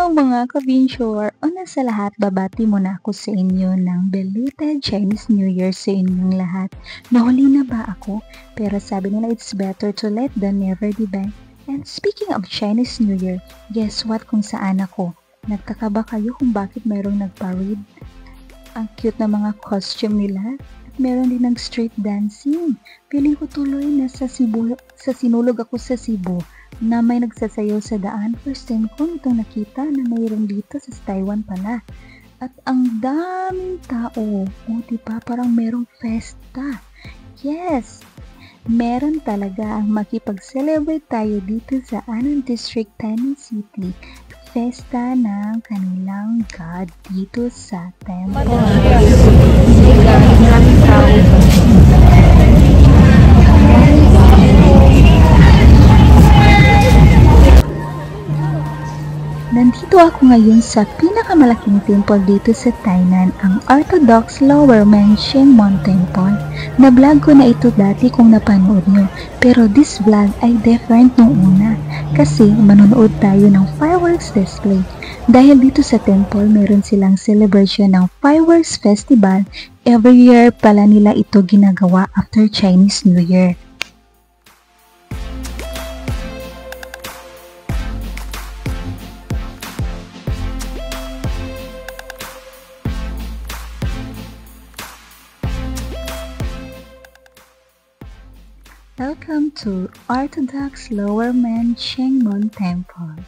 Hello mga ka-Vinshore! Una sa lahat, babati muna ako sa inyo ng belated Chinese New Year sa inyong lahat. Nahuli na ba ako? Pero sabi nila it's better to let than never, diba? And speaking of Chinese New Year, guess what kung saan ako? Nagtaka ba kayo kung bakit mayroong nag-parade? Ang cute na mga costume nila. At meron din ng street dancing. Feeling ko tuloy na sa sinulog ako sa Cebu na may nagsasayaw sa daan. First time ko itong nakita na mayroon dito sa Taiwan pala. At ang daming tao. O diba parang merong festa. Yes! Meron talaga ang makipag-celebrate tayo dito sa Anand District, Tainan City. Festa ng kanilang God dito sa temple. Nandito ako ngayon sa pinakamalaking temple dito sa Tainan, ang Orthodox Lower Menshengmon Temple. Na-vlog ko na ito dati kung napanood nyo, pero this vlog ay different nung una kasi manonood tayo ng fireworks display. Dahil dito sa temple, meron silang celebration ng fireworks festival. Every year pala nila ito ginagawa after Chinese New Year. Welcome to Orthodox Lower Menshengmon Temple.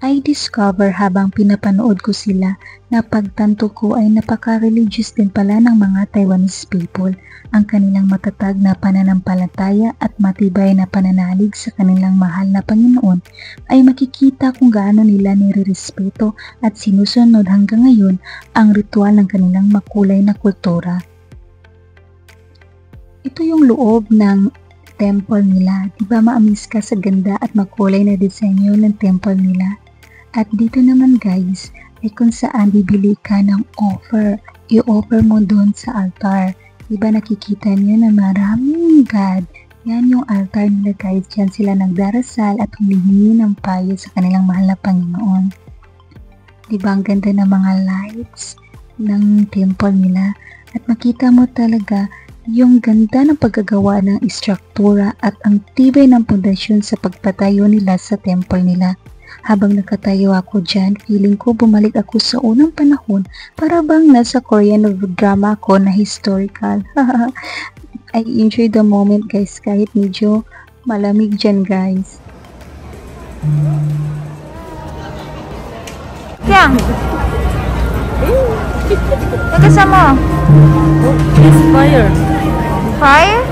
I discover habang pinapanood ko sila na pagtanto ko ay napaka-religious din pala ng mga Taiwanese people. Ang kanilang matatag na pananampalataya at matibay na pananalig sa kanilang mahal na Panginoon ay makikita kung gaano nila nire-respeto at sinusunod hanggang ngayon ang ritual ng kanilang makulay na kultura. Ito yung loob ng temple nila. Diba ma-amaze ka sa ganda at makulay na disenyo ng temple nila? At dito naman guys, ay kung saan bibili ka ng offer. I-offer mo doon sa altar. Diba nakikita niyo na maraming God. Yan yung altar nila guys. Diyan sila nagdarasal at humihingi ng payo sa kanilang mahal na Panginoon. Diba ang ganda ng mga lights ng temple nila. At makita mo talaga yung ganda ng paggagawa ng istruktura at ang tibay ng pundasyon sa pagpatayo nila sa temple nila. Habang nakatayo ako dyan, feeling ko bumalik ako sa unang panahon para bang nasa Korean drama ko na historical. I enjoy the moment guys kahit medyo malamig dyan guys. Yang! Kasama? It's fire. Fire?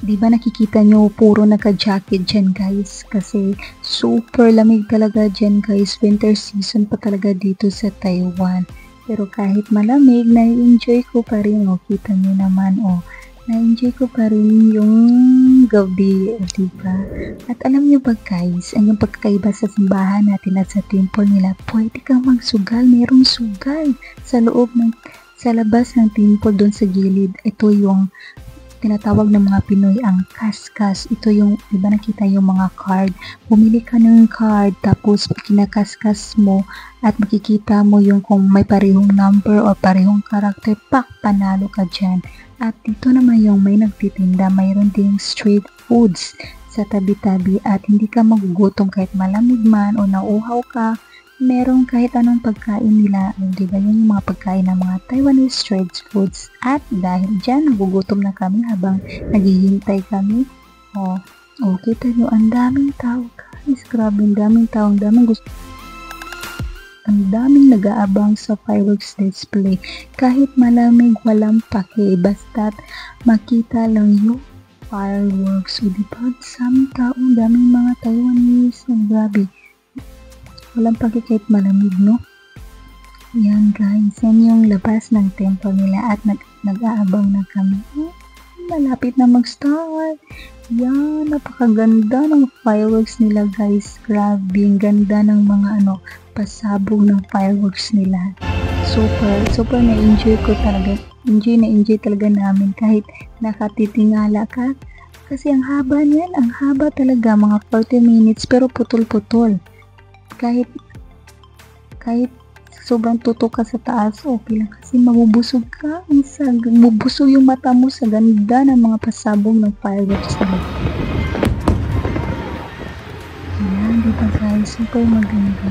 Diba nakikita nyo puro naka-jacket dyan guys kasi super lamig talaga dyan guys. Winter season pa talaga dito sa Taiwan. Pero kahit malamig, na-enjoy ko pa rin. O, kita nyo naman, o. Na-enjoy ko pa rin yung gabi, o diba? At alam nyo ba guys, ang yung pagkakaiba sa simbahan natin at sa temple nila, pwede kang magsugal. Merong sugal sa loob ng, sa labas ng temple doon sa gilid. Ito yung tinatawag ng mga Pinoy ang kaskas. Ito yung, diba nakita yung mga card. Bumili ka ng card, tapos kinakaskas mo at makikita mo yung kung may parehong number o parehong karakter, panalo ka dyan. At dito naman yung may nagtitinda, mayroon ding street foods sa tabi-tabi at hindi ka magugutom kahit malamig man o nauhaw ka. merong kahit anong pagkain nila, di ba yun yung mga pagkain ng mga Taiwanese street foods. At dahil dyan, nagugutom na kami habang naghihintay kami. Kita nyo, ang daming tao guys, grabe, ang daming tao, ang daming nag-aabang sa fireworks display. Kahit malamig, walang pake, basta't makita lang yung fireworks. So, di ba, saming tao, ang daming mga Taiwanese, grabe. Walang pake kahit malamig, no? Yan guys, yan yung labas ng temple nila at nag-aabang na kami. Malapit na mag-start. Yan, napakaganda ng fireworks nila guys. Grabe, ang ganda ng mga pasabog ng fireworks nila. Super na-enjoy ko talaga. Enjoy talaga namin kahit nakatitingala ka. Kasi ang haba niyan, ang haba talaga, mga 40 minutes pero putol-putol. Kahit sobrang tutok ka sa taas, okay lang kasi mabubusog ka. Mabubusog yung mata mo sa ganda ng mga pasabog ng fireworks nila. Ayan, diba guys? Super maganda.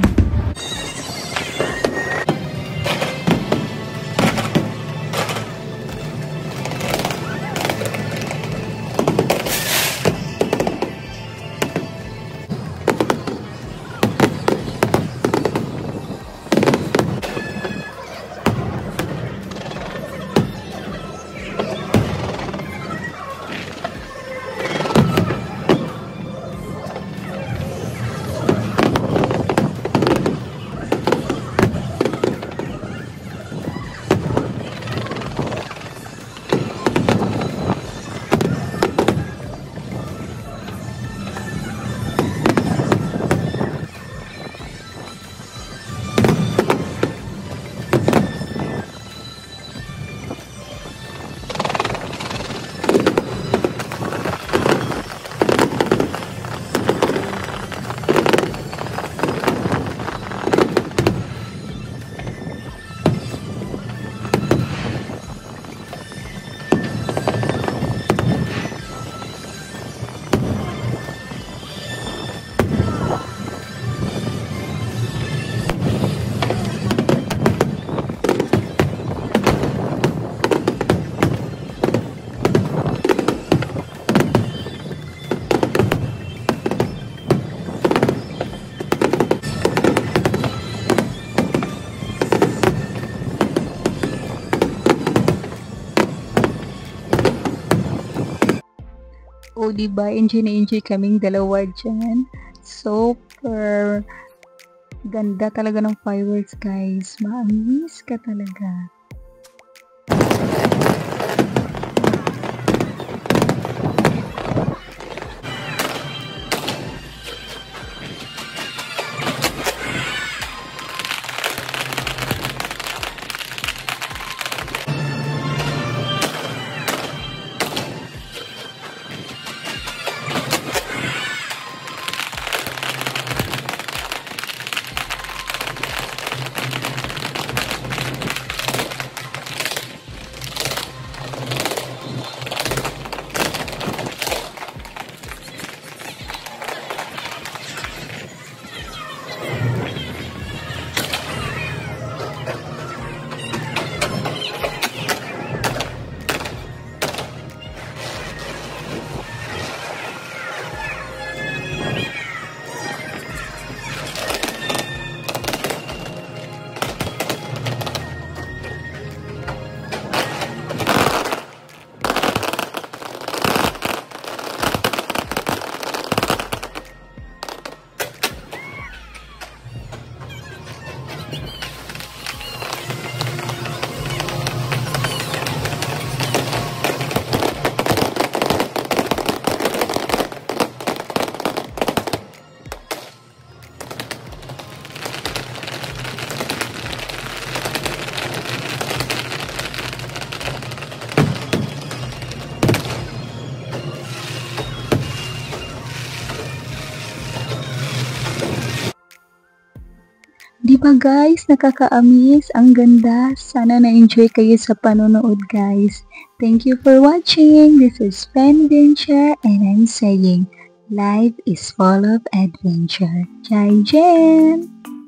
Diba, enjoy na enjoy kaming dalawa dyan. Super ganda talaga ng fireworks guys. Ma-amaze ka talaga. Di ba guys, nakaka-amaze, ang ganda. Sana na-enjoy kayo sa panonood guys. Thank you for watching. This is Fan Adventure and I'm saying, life is full of adventure. Jai Jen!